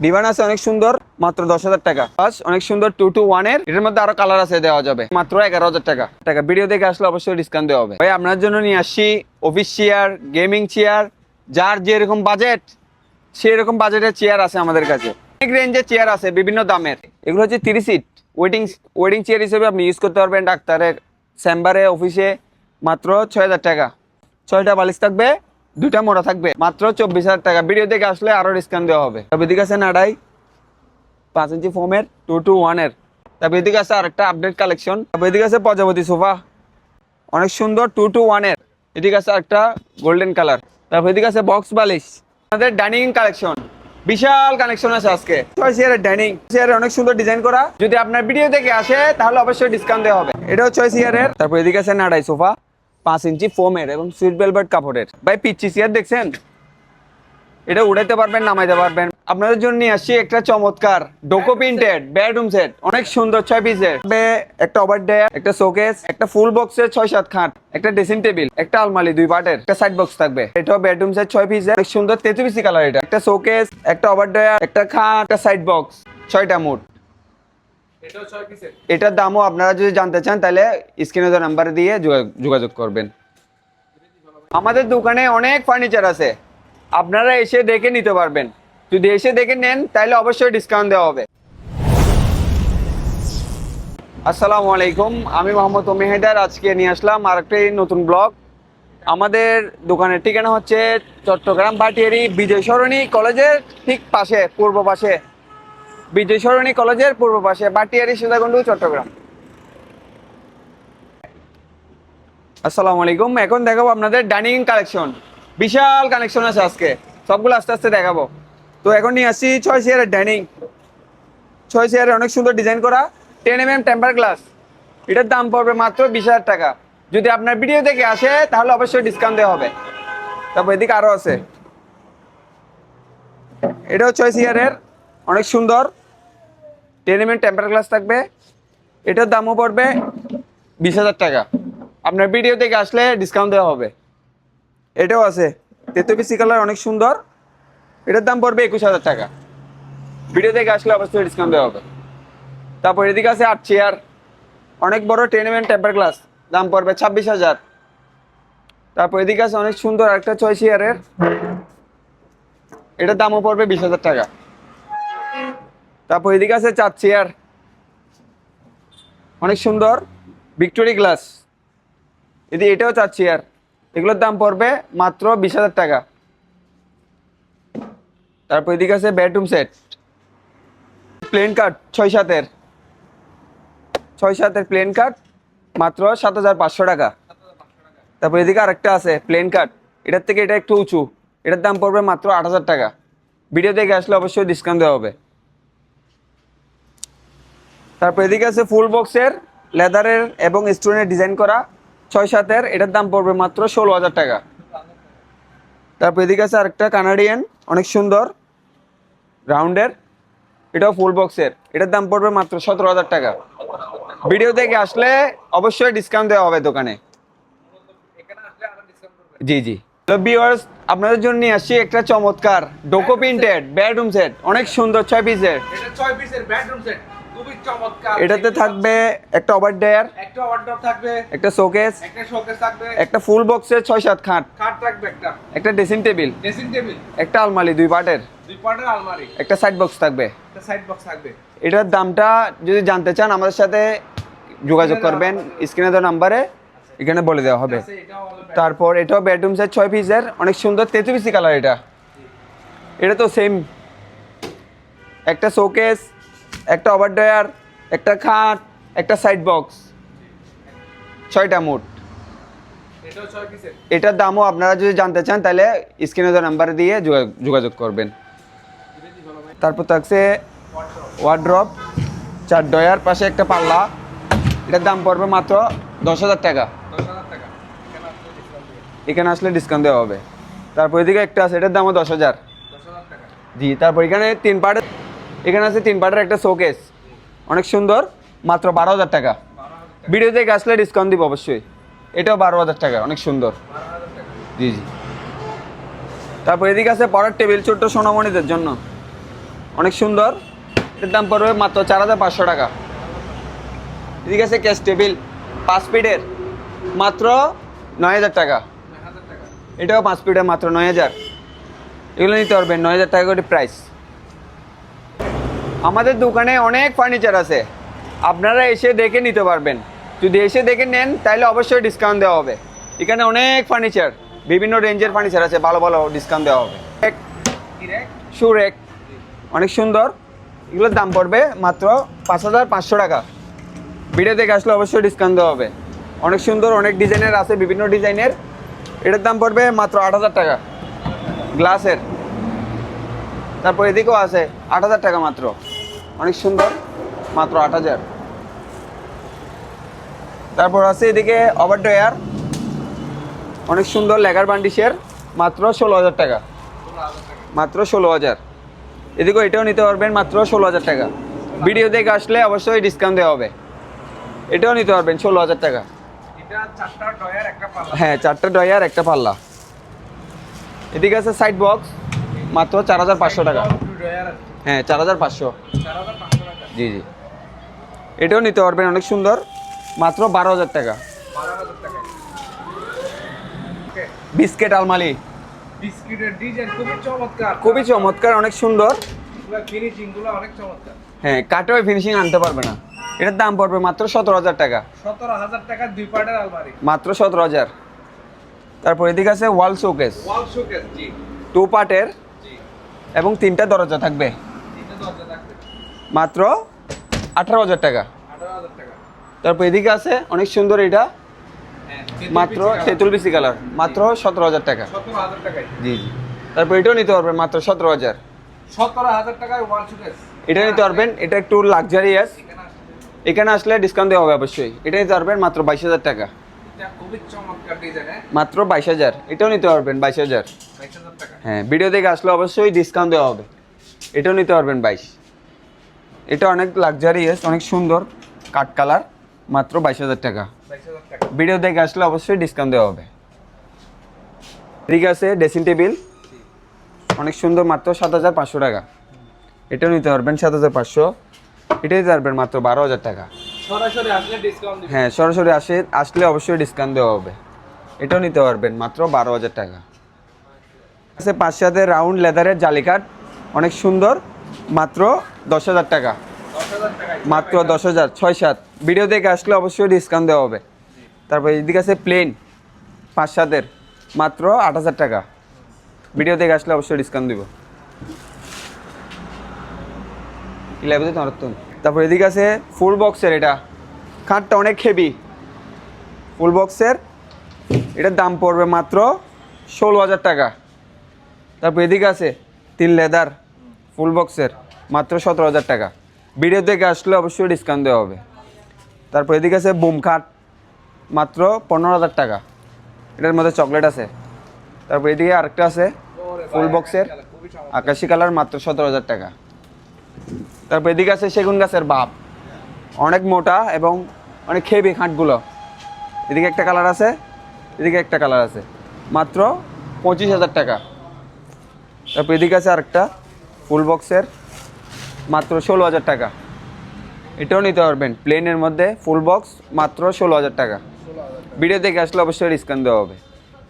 Divan আছে অনেক সুন্দর, মাত্র 10,000 টাকা। প্লাস অনেক সুন্দর 2-to-1 এর, এটার মধ্যে আরো কালার আছে, দেওয়া যাবে মাত্র 11,000 টাকা। ভিডিও দেখে আসলে অবশ্যই ডিসকাউন্ট দেওয়া হবে। ভাই আপনার জন্য নিয়ে আসছি অফিস চেয়ার, গেমিং চেয়ার, যার যেরকম বাজেট সেরকম বাজেটের চেয়ার আছে আমাদের কাছে। অনেক রেঞ্জের চেয়ার আছে বিভিন্ন দামের। এগুলো হচ্ছে 30 সিট ওয়েটিং চেয়ার হিসেবে আপনি ইউজ করতে পারবেন ডাক্তারের চেম্বারে, অফিসে। মাত্র 6,000 টাকা। 6টা বালিশ থাকবে, 2টা মোড়া থাকবে, মাত্র 24,000 টাকা। ভিডিও দেখে আসলে আরো ডিসকাউন্ট দেওয়া হবে। তবে এদিকে আছে নাডাই 5 ইঞ্চি ফোমের 2-to-1 এর। তারপর এদিকে আছে আরেকটা আপডেট কালেকশন। তারপর এদিকে আছে প্রজাপতি সোফা, অনেক সুন্দর 2-to-1 এর। এদিকে আছে একটা গোল্ডেন কালার। তারপর এদিকে আছে বক্স বালিশ। আমাদের ডাইনিং কালেকশন, বিশাল কালেকশন আছে আজকে। চেয়ারের ডাইনিং চেয়ারে অনেক সুন্দর ডিজাইন করা। যদি আপনার ভিডিও দেখে আসে তাহলে অবশ্যই ডিসকাউন্ট দেওয়া হবে। এটাও চেয়ারের। তারপর এদিকে আছে নাডাই সোফা 5 ইঞ্চি ফোমের এবং সুইট ভেলভেট কাপড়ের। ভাই পিচ্চি চেয়ার দেখছেন, এটা উড়াইতে পারবেন, নামাইতে পারবেন। আপনাদের জন্য নিয়ে আসছি একটা চমৎকার ডোকো প্রিন্টেড বেডরুম সেট, অনেক সুন্দর 6 পিসের। একটা ওভার ডেয়ার, একটা শোকেস, একটা ফুল বক্সের 6-7 খাট, একটা ড্রেসিং টেবিল, একটা আলমারি 2 পার্টের, একটা সাইড বক্স থাকবে। এটাও বেডরুম সেট 6 পিসের, অনেক সুন্দর 33 কালার। এটা একটা শোকেস, একটা ওভার ডেয়ার, একটা খাট, একটা সাইড বক্স, 6টা মোট। এটার দামও আপনারা যদি জানতে চান তাহলে স্ক্রিনে দেওয়া নাম্বার দিয়ে যোগাযোগ করবেন। আমাদের দোকানে অনেক ফার্নিচার আছে, আপনারা এসে দেখে নিতে পারবেন। যদি এসে দেখে নেন তাহলে অবশ্যই ডিসকাউন্ট দেওয়া হবে। আসসালামু আলাইকুম, আমি মোহাম্মদ অমি হায়দার। আজকে নিয়ে আসলাম আরেকটি নতুন ব্লগ। আমাদের দোকানের ঠিকানা হচ্ছে চট্টগ্রাম ভাটিয়ারি বিজয় সরণি কলেজের ঠিক পাশে, পূর্ব পাশে। বিজয় সরণি কলেজের পূর্ব পাশে, ভাটিয়ারি সীতাকুণ্ড, চট্টগ্রাম। আসসালামু আলাইকুম। এখন দেখাবো আপনাদের ডাইনিং কালেকশন, বিশাল কালেকশন আছে আজকে, সবগুলো আস্তে আস্তে দেখাবো। তো এখন নিয়ে আসছি 6 চেয়ারের ডাইনিং। 6 চেয়ারে অনেক সুন্দর ডিজাইন করা 10mm টেম্পার গ্লাস। এটার দাম পড়বে মাত্র 20,000 টাকা। যদি আপনার ভিডিও দেখে আসে তাহলে অবশ্যই ডিসকাউন্ট দেওয়া হবে। তারপর এদিকে আরো আছে, এটাও 6 চেয়ারের, অনেক সুন্দর 10mm টেম্পার গ্লাস থাকবে। এটার দামও পড়বে 20,000 টাকা। আপনার ভিডিও দেখে আসলে ডিসকাউন্ট দেওয়া হবে। এটাও আছে 33 কালার, অনেক সুন্দর। এটার দাম পড়বে 21,000 টাকা। ভিডিও দেখে আসলে অবশ্যই ডিসকাউন্ট দেওয়া হবে। তারপর এদিকে আছে 8 চেয়ার, অনেক বড় 10mm টেম্পার গ্লাস, দাম পড়বে 26,000। তারপর এদিকে আছে অনেক সুন্দর একটা 6 চেয়ারের, এটার দামও পড়বে 20,000 টাকা। তারপর এদিকে আছে 4 চেয়ার, অনেক সুন্দর ভিক্টোরি গ্লাস। এটাও 4 চেয়ার, এগুলোর দাম পড়বে মাত্র 20,000 টাকা। তারপর এদিকে আছে বেডরুম সেট, প্লেন কাট 6-7 প্লেন কাট, মাত্র 7,500 টাকা। তারপর এদিকে আরেকটা আছে প্লেন কাট, এটার থেকে এটা একটু উঁচু, এটার দাম পড়বে মাত্র 8,000 টাকা। ভিডিও দেখে আসলে অবশ্যই ডিসকাউন্ট দেওয়া হবে। তারপর এদিকে আছে ফুল বক্সের লেদারের এবং স্টোনের ডিজাইন করা 6-7, এটার দাম পড়বে মাত্র 16,000 টাকা। তারপর এদিকে আছে আরেকটা কানাডিয়ান, অনেক সুন্দর রাউন্ডের, এটাও ফুল বক্সের, এটার দাম পড়বে মাত্র 17,000 টাকা। ভিডিও দেখে আসলে অবশ্যই ডিসকাউন্ট দেওয়া হবে দোকানে। জি জি। হ্যালো ভিউয়ার্স, আপনাদের জন্য নিয়ে আসছি একটা চমৎকার ডোকো প্রিন্টেড বেডরুম সেট, অনেক সুন্দর 6 পিসের। এটা 6 পিসের বেডরুম সেট, খুবই চমৎকার। এটাতে থাকবে একটা ওভার ডেয়ার, একটা ওয়ার্ডরোব থাকবে, একটা শোকেস, একটা শোকেস থাকবে, একটা ফুল বক্সের 6-7 খাট, খাট থাকবে, একটা ড্রেসিং টেবিল, একটা আলমারি 2 পার্টের, 2 পার্টের আলমারি, একটা সাইড বক্স থাকবে। একটা সাইড বক্স থাকবে। এটার দামটা যদি জানতে চান আমাদের সাথে যোগাযোগ করবেন, স্ক্রিনে দেওয়া নাম্বারে এখানে বলে দেওয়া হবে। তারপর এটাও বেডরুম সেট 6 পিসের, অনেক সুন্দর 33 কালার। এটা তো সেম, একটা শোকেস, একটা ওভার ড্রয়ার, একটা খাট, একটা সাইড বক্স, 6টা মোট। এটাও 6 পিসের। এটার দামও আপনারা যদি জানতে চান তাহলে স্ক্রিনে দেওয়া নাম্বারে দিয়ে যোগাযোগ করবেন। তারপর থাকছে ওয়ার্ড্রপ 4 ড্রয়ার, পাশে একটা পাল্লা, এটার দাম পড়বে মাত্র 10,000 টাকা। 10,000 টাকা। এখানে আসলে ডিসকাউন্ট দেওয়া হবে। তারপর এদিকে একটা আছে, এটার দামও 10,000। 10,000 টাকা। জি। তারপর এখানে 3 পার্টের, এখানে আছে 3 পার্টের একটা শোকেস, অনেক সুন্দর, মাত্র 12,000 টাকা। ভিডিও দেখে আসলে ডিসকাউন্ট দিব অবশ্যই। এটাও 12,000 টাকা, অনেক সুন্দর। 12,000 টাকা। জি জি। তারপর এদিকে আছে পড়ার টেবিল ছোট্ট সোনামণিদের জন্য, অনেক সুন্দর, এটার দাম পড়বে মাত্র 4500 টাকা। ঠিক আছে, ক্যাশ টেবিল 5 ফিটের মাত্র 9000 টাকা। 9000 টাকা। এটাও 5 ফিটের মাত্র 9000। এগুলো নিতে পারবেন 9000 টাকা করে প্রাইস। আমাদের দোকানে অনেক ফার্নিচার আছে, আপনারা এসে দেখে নিতে পারবেন। যদি এসে দেখে নেন তাহলে অবশ্যই ডিসকাউন্ট দেওয়া হবে। এখানে অনেক ফার্নিচার, বিভিন্ন রেঞ্জের ফার্নিচার আছে, ভালো ভালো ডিসকাউন্ট দেওয়া হবে। ডিরেক্ট সুরেক অনেক সুন্দর, এগুলোর দাম পড়বে মাত্র 5500 টাকা। ভিডিও দেখে আসলে অবশ্যই ডিসকাউন্ট দেওয়া হবে। অনেক সুন্দর, অনেক ডিজাইনের আছে, বিভিন্ন ডিজাইনের। এটার দাম পড়বে মাত্র 8000 টাকা গ্লাসের। তারপর এদিকেও আছে 8000 টাকা মাত্র, অনেক সুন্দর, মাত্র 8000। তারপর আছে এদিকে ওভার ড্রয়ার, অনেক সুন্দর লেগার বান্ডিশের, মাত্র 16000 টাকা, 16000 টাকা। মাত্র 16000। এদিকেও এটাও নিতে পারবেন মাত্র 16000 টাকা। ভিডিও দেখে আসলে অবশ্যই ডিসকাউন্ট দেওয়া হবে। এটাও নিতে পারবেন 16000 টাকা। এটা 4টা ডয়ার একটা পাল্লা। হ্যাঁ, 4টা ড্রয়ার একটা পাল্লা। এদিকে আছে সাইড বক্স, মাত্র 4500 টাকা। ডয়ার হ্যাঁ, 4500। 4500 টাকা। জি জি, এটাও নিতে পারবেন, অনেক সুন্দর, মাত্র 12000 টাকা। 12000 টাকা। ওকে, বিস্কিট আলমারি, বিস্কিটের ডিজাইন খুবই চমৎকার। খুবই চমৎকার, অনেক সুন্দর। পুরো ফিনিশিং গুলো অনেক চমৎকার। হ্যাঁ, কাটেও ফিনিশিং আনতে পারবে না। এটার দাম পড়বে মাত্র 17000 টাকা, 17000 টাকা 2 পার্টের আলমারি। মাত্র 17000। তারপর এদিকে আছে ওয়াল শোকেস, ওয়াল শোকেস। জি 2 পার্টের জি। এবং 3টা দরজা থাকবে, তিনটা দরজা থাকবে। মাত্র 18000 টাকা। 18000 টাকা। তারপর এদিকে আছে অনেক সুন্দর, এটা হ্যাঁ, মাত্র তেঁতুল বিসি কালার, মাত্র 17000 টাকা। 17000 টাকায়। জি জি। তারপর এটাও নিতে পারবেন মাত্র 17000। 17000 টাকায় ওয়াল শোকেস। এটা নিতে পারবেন, এটা একটু লাক্সারিয়াস। এখানে আসলে ডিসকাউন্ট দেওয়া হবে অবশ্যই। এটা নিতে পারবেন মাত্র 22000 টাকা, এটা খুবই চমৎকার ডিজাইন। হ্যাঁ, মাত্র 22000। এটাও নিতে পারবেন 22000। 22000 টাকা। হ্যাঁ, ভিডিও দেখে আসলে অবশ্যই ডিসকাউন্ট দেওয়া হবে। এটাও নিতে পারবেন 22। এটা অনেক লাক্সারিয়াস, অনেক সুন্দর, কাঠ কালার, মাত্র 22000 টাকা। 22000 টাকা। ভিডিও দেখে আসলে অবশ্যই ডিসকাউন্ট দেওয়া হবে। ঠিক আছে, ড্রেসিং টেবিল অনেক সুন্দর, মাত্র 7500 টাকা। এটাও নিতে পারবেন 7500। এটা নিতে পারবেন মাত্র 12000 টাকা। সরাসরি আসলে ডিসকাউন্ট দিবেন। হ্যাঁ, সরাসরি আসলে অবশ্যই ডিসকাউন্ট দেওয়া হবে। এটাও নিতে পারবেন মাত্র 12000 টাকা। আছে 5 সাতের রাউন্ড লেদারের জালিকাট, অনেক সুন্দর, মাত্র 10000 টাকা, 10000 টাকায়। মাত্র 10000। 6-7 ভিডিও দেখে আসলে অবশ্যই ডিসকাউন্ট দেওয়া হবে। তারপর এদিকে আছে প্লেন 5 সাতের, মাত্র 8000 টাকা। ভিডিও দেখে আসলে অবশ্যই ডিসকাউন্ট দিব। কি লাগবে তোমার তো? তারপর এদিকে আছে ফুল বক্সের, এটা খাটটা অনেক হেভি, ফুল বক্সের। এটার দাম পড়বে মাত্র 16000 টাকা। তারপর এদিকে আছে 3 লেদার ফুল বক্সের, মাত্র 17000 টাকা। ভিডিও দেখে আসলে অবশ্যই ডিসকাউন্ট দেওয়া হবে। তারপর এদিকে আছে বুম খাট, মাত্র 15000 টাকা। এটার মধ্যে চকলেট আছে। তারপর এদিকে আরেকটা আছে ফুল বক্সের, খুবই চমৎকার। আকাশি কালার, মাত্র 17000 টাকা। তারপর এদিকে আছে সেগুন গাছের বাপ, অনেক মোটা এবং অনেক হেভি খাটগুলো। এদিকে একটা কালার আছে, এদিকে একটা কালার আছে, মাত্র 25000 টাকা। তারপর এদিকে আছে আরেকটা ফুল বক্সের, মাত্র 16000 টাকা। এটাও নিতে পারবেন প্লেনের মধ্যে ফুল বক্স, মাত্র 16000 টাকা। ভিডিও দেখে আসলে অবশ্যই ডিসকাউন্ট দেওয়া হবে।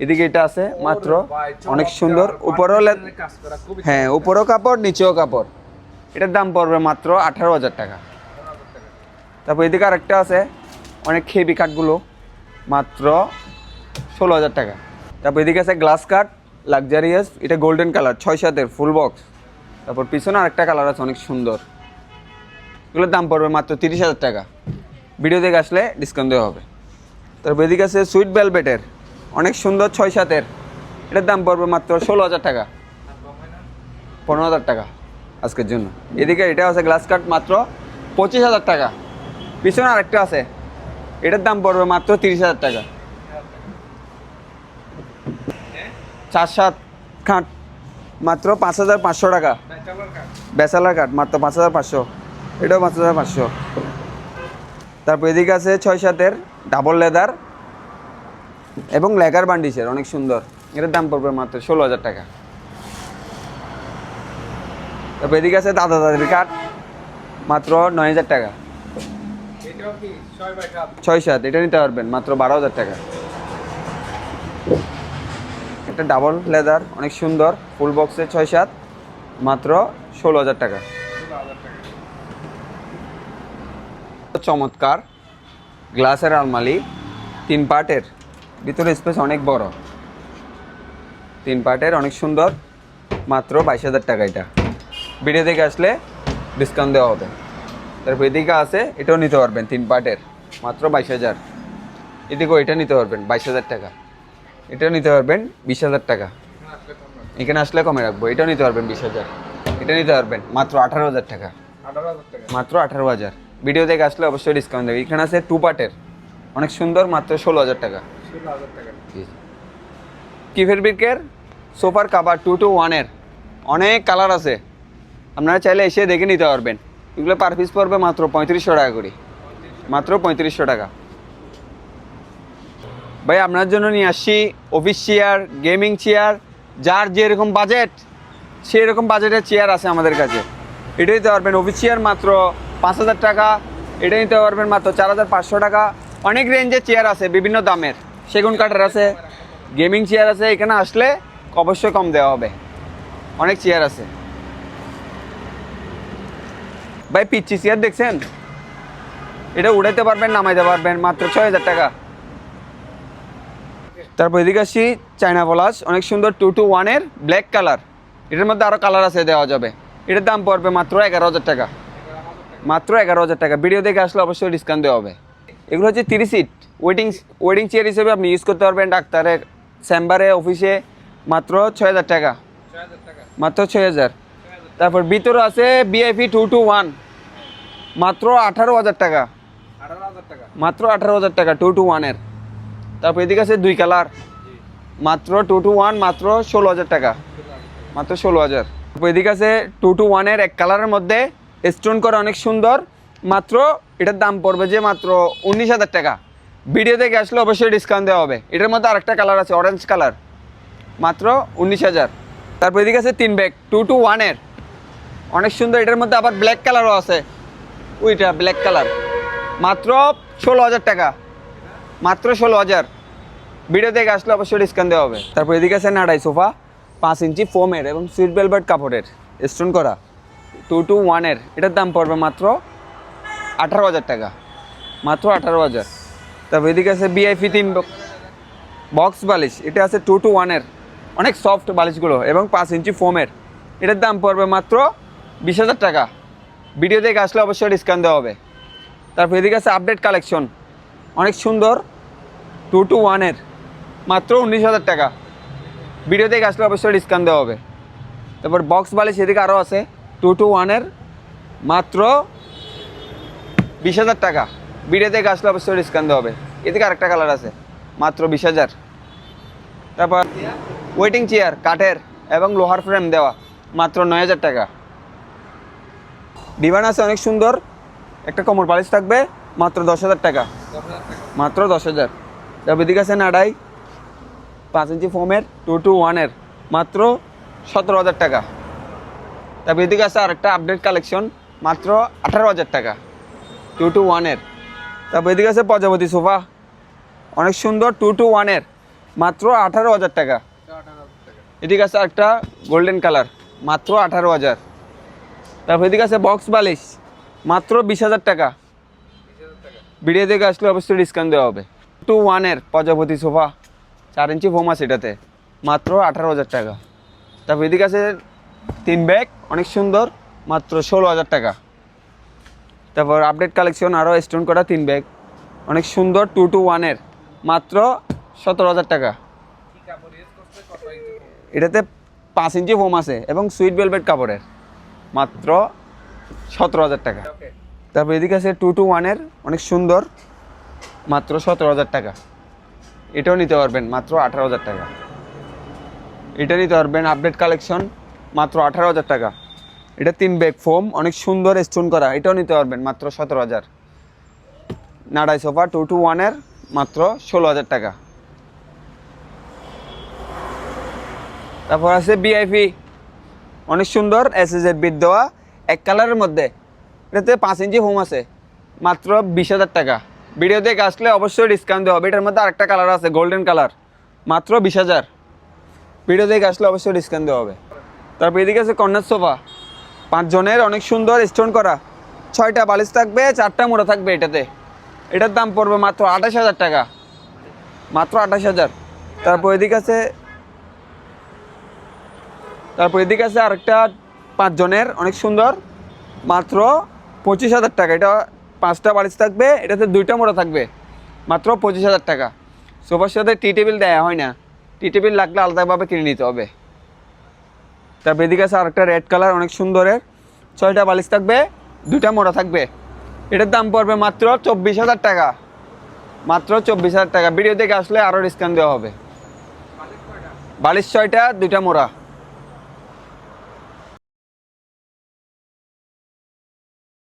এদিকে এটা আছে মাত্র, অনেক সুন্দর, উপরেও কাজ করা খুবই হ্যাঁ, উপরেও কাপড়, নিচেও কাপড়। এটার দাম পড়বে মাত্র 18000 টাকা। তারপর এদিকে আরেকটা আছে অনেক হেভি কাঠগুলো, মাত্র 16000 টাকা। তারপর এদিকে আছে গ্লাস কাঠ লাক্সারিয়াস, এটা গোল্ডেন কালার, 6-7 ফুল বক্স। তারপর পিছনে আরেকটা কালার আছে অনেক সুন্দর, এগুলোর দাম পড়বে মাত্র 30000 টাকা। ভিডিও দেখে আসলে ডিসকাউন্ট দেওয়া হবে। তারপর এদিকে আছে সুইট ভেলভেটের, অনেক সুন্দর, 6-7, এটার দাম পড়বে মাত্র 16000 টাকা, 15000 টাকা আজকের জন্য। এদিকে এটা আছে গ্লাস কাট, মাত্র 25000 টাকা। পিছনে আরেকটা আছে, এটার দাম পড়বে মাত্র 30000 টাকা। 4-7 খাট, মাত্র 5500 টাকা। ব্যাচেলর কাজ। ব্যাচেলার কাঠ, মাত্র 5500। এটাও 5500। তারপর এদিকে আছে 6-7 ডাবল লেদার এবং লেগার বান্ডিশের, অনেক সুন্দর। এটার দাম পড়বে মাত্র 16000 টাকা। তারপর এদিকে আছে দাদা দাদির কাঠ, মাত্র 9,000 টাকা। এটাও কি 6x7? 6-7 এটা নিতে পারবেন মাত্র 12,000 টাকা। একটা ডাবল লেদার অনেক সুন্দর ফুল বক্সে 6-7 মাত্র 16,000 টাকা। 16,000 টাকা। চমৎকার গ্লাসের আলমারি 3 পার্টের, ভিতরে স্পেস অনেক বড়, 3 পার্টের অনেক সুন্দর, মাত্র 22,000 টাকা। এটা ভিডিও থেকে আসলে ডিসকাউন্ট দেওয়া হবে। তারপর এদিকে আছে এটাও নিতে পারবেন 3 পার্টের, মাত্র 22,000। এদিকেও এটা নিতে পারবেন 22,000 টাকা। এটাও নিতে পারবেন 20,000 টাকা। এখানে আসলে কমে রাখবো। এটাও নিতে পারবেন 20,000। এটা নিতে পারবেন মাত্র 18,000 টাকা। 18,000 টাকা। মাত্র 18,000। ভিডিও দেখে আসলে অবশ্যই ডিসকাউন্ট দেবে। এখানে আছে 2 পার্টের অনেক সুন্দর, মাত্র 16,000 টাকা। 16,000 টাকা। কিফের বিকের সোফার কাভার 2 to 1 এর অনেক কালার আছে, আপনারা চাইলে এসে দেখে নিতে পারবেন। এগুলো পার পিস পড়বে মাত্র 3500 টাকা করে, মাত্র 3500 টাকা। ভাই আপনার জন্য নিয়ে আসছি অফিস চেয়ার, গেমিং চেয়ার, যার যেরকম বাজেট সেই রকম বাজেটের চেয়ার আছে আমাদের কাছে। এটা নিতে পারবেন অফিস চেয়ার মাত্র 5,000 টাকা, এটা নিতে পারবেন মাত্র 4,500 টাকা। অনেক রেঞ্জের চেয়ার আছে বিভিন্ন দামের, সেগুন কাঠের আছে, গেমিং চেয়ার আছে। এখানে আসলে অবশ্যই কম দেওয়া হবে, অনেক চেয়ার আছে। ভাই পিচ্ছি চেয়ার দেখছেন, এটা উড়াইতে পারবেন নামাইতে পারবেন মাত্র 6,000 টাকা। তারপর এদিকে আসছি চায়না পলাশ অনেক সুন্দর 2 to 1 এর ব্ল্যাক কালার। এটার মধ্যে আরও কালার আছে, দেওয়া যাবে। এটার দাম পড়বে মাত্র 11,000 টাকা, মাত্র 11,000 টাকা। ভিডিও দেখে আসলে অবশ্যই ডিসকাউন্ট দেওয়া হবে। এগুলো হচ্ছে 30 সিট ওয়েটিং চেয়ার হিসেবে আপনি ইউজ করতে পারবেন ডাক্তারের চেম্বারে, অফিসে, মাত্র 6,000 টাকা, 6,000 টাকা। মাত্র 6,000। তারপর ভিতরে আছে VIP 2 to 1 মাত্র 18,000 টাকা, 18,000 টাকা। মাত্র 18,000 টাকা 2 to 1 এর। তারপর এদিকে আছে 2 কালার, মাত্র 2 to 1 মাত্র 16,000 টাকা, মাত্র 16,000। তারপর এদিকে আছে 2 to 1 এর এক কালারের মধ্যে স্টোন করা অনেক সুন্দর, মাত্র এটার দাম পড়বে যে মাত্র 19,000 টাকা। ভিডিও থেকে আসলে অবশ্যই ডিসকাউন্ট দেওয়া হবে। এটার মধ্যে আরেকটা কালার আছে অরেঞ্জ কালার, মাত্র 19,000। তারপর এদিকে আছে 3 ব্যাগ 2 to 1 এর অনেক সুন্দর। এটার মধ্যে আবার ব্ল্যাক কালারও আছে, ওইটা ব্ল্যাক কালার, মাত্র 16,000 টাকা, মাত্র 16,000। ভিডিও দেখে আসলে অবশ্যই ডিসকাউন্ট দেওয়া হবে। তারপর এদিকে আছে নাড়াই সোফা 5 ইঞ্চি ফোমের এবং সুইট ভেলভেট কাপড়ের স্টোন করা 2 to 1 এর। এটার দাম পড়বে মাত্র 18,000 টাকা, মাত্র 18,000। তারপর এদিকে আছে VIP 3 বক্স বালিশ, এটা আছে 2 to 1 এর অনেক সফট বালিশগুলো এবং 5 ইঞ্চি ফোমের। এটার দাম পড়বে মাত্র 20,000 টাকা। ভিডিও দেখে আসলে অবশ্যই ডিসকাউন্ট দেওয়া হবে। তারপর এদিকে আছে আপডেট কালেকশন অনেক সুন্দর 2 to 1 এর, মাত্র 19,000 টাকা। ভিডিও দেখে আসলে অবশ্যই ডিসকাউন্ট দেওয়া হবে। তারপর বক্স বালিশ এদিকে আরও আছে 2 to 1 এর, মাত্র 20,000 টাকা। ভিডিও দেখে আসলে অবশ্যই ডিসকাউন্ট দেওয়া হবে। এদিকে আরেকটা কালার আছে, মাত্র 20,000। তারপর ওয়েটিং চেয়ার কাঠের এবং লোহার ফ্রেম দেওয়া, মাত্র 9,000 টাকা। ডিভান আছে অনেক সুন্দর, একটা কোমর বালিশ থাকবে, মাত্র 10,000 টাকা, 10,000 টাকা। মাত্র 10,000। তারপর এদিকে আছে নাড়াই 5 ইঞ্চি ফোমের 2 to 1 এর, মাত্র 17,000 টাকা। তারপর এদিকে আছে আরেকটা আপডেট কালেকশন, মাত্র 18,000 টাকা 2 to 1 এর। তারপর এদিকে আছে প্রজাপতি সোফা অনেক সুন্দর 2 to 1 এর, মাত্র 18,000 টাকা। 18,000 টাকা। এদিকে আছে একটা গোল্ডেন কালার, মাত্র 18,000। তারপর এদিকে আছে বক্স বালিশ, মাত্র 20,000 টাকা। 20,000 টাকা। ভিডিও দেখে আসলে অবশ্যই ডিসকাউন্ট দেওয়া হবে। 2 to 1 এর প্রজাপতি সোফা 4 ইঞ্চি ফোম আছে এটাতে, মাত্র 18,000 টাকা। তারপর এদিকে আছে 3 ব্যাগ অনেক সুন্দর, মাত্র 16,000 টাকা। তারপর আপডেট কালেকশন আরও স্টোন করা 3 ব্যাগ অনেক সুন্দর 2 to 1 এর, মাত্র 17,000 টাকা। কি কাপড় ইউজ করছে? কত ইঞ্চি ফোম? এটাতে 5 ইঞ্চি ফোম আছে এবং সুইট ভেলভেট কাপড়ের, মাত্র 17,000 টাকা। ওকে। তারপর এদিকে আছে 2 to 1 এর অনেক সুন্দর, মাত্র 17,000 টাকা। এটাও নিতে পারবেন মাত্র 18,000 টাকা। এটা নিতে পারবেন আপডেট কালেকশন, মাত্র 18,000 টাকা। এটা 3 ব্যাগ ফোম অনেক সুন্দর স্টোন করা, এটাও নিতে পারবেন মাত্র 17,000। নাড়াই সোফা 2 to 1 এর, মাত্র 16,000 টাকা। তারপর আছে VIP অনেক সুন্দর এসএসের বিট দেওয়া এক কালারের মধ্যে, এটাতে 5 ইঞ্চি হোম আছে, মাত্র 20,000 টাকা। ভিডিও দেখে আসলে অবশ্যই ডিসকাউন্ট দেওয়া হবে। এটার মধ্যে আরেকটা কালার আছে গোল্ডেন কালার, মাত্র 20,000। ভিডিও দেখে আসলে অবশ্যই ডিসকাউন্ট দেওয়া হবে। তারপর এদিকে আছে কর্নার সোফা 5 জনের, অনেক সুন্দর স্টোন করা, 6টা বালিশ থাকবে, 4টা মোড়া থাকবে এটাতে। এটার দাম পড়বে মাত্র 28,000 টাকা, মাত্র 28,000। তারপর এদিকে আছে আরেকটা 5 জনের অনেক সুন্দর, মাত্র 25,000 টাকা। এটা 5টা বালিশ থাকবে, এটাতে 2টা মোড়া থাকবে, মাত্র 25,000 টাকা। সোফার সাথে টি টেবিল দেওয়া হয় না, টি টেবিল লাগলে আলাদাভাবে কিনে নিতে হবে। তারপর এদিকে আছে আরেকটা রেড কালার অনেক সুন্দরের, 6টা বালিশ থাকবে, 2টা মোড়া থাকবে। এটার দাম পড়বে মাত্র 24,000 টাকা, মাত্র 24,000 টাকা। ভিডিও দেখে আসলে আরও ডিসকাউন্ট দেওয়া হবে। বালিশ 6টা, 2টা মোড়া।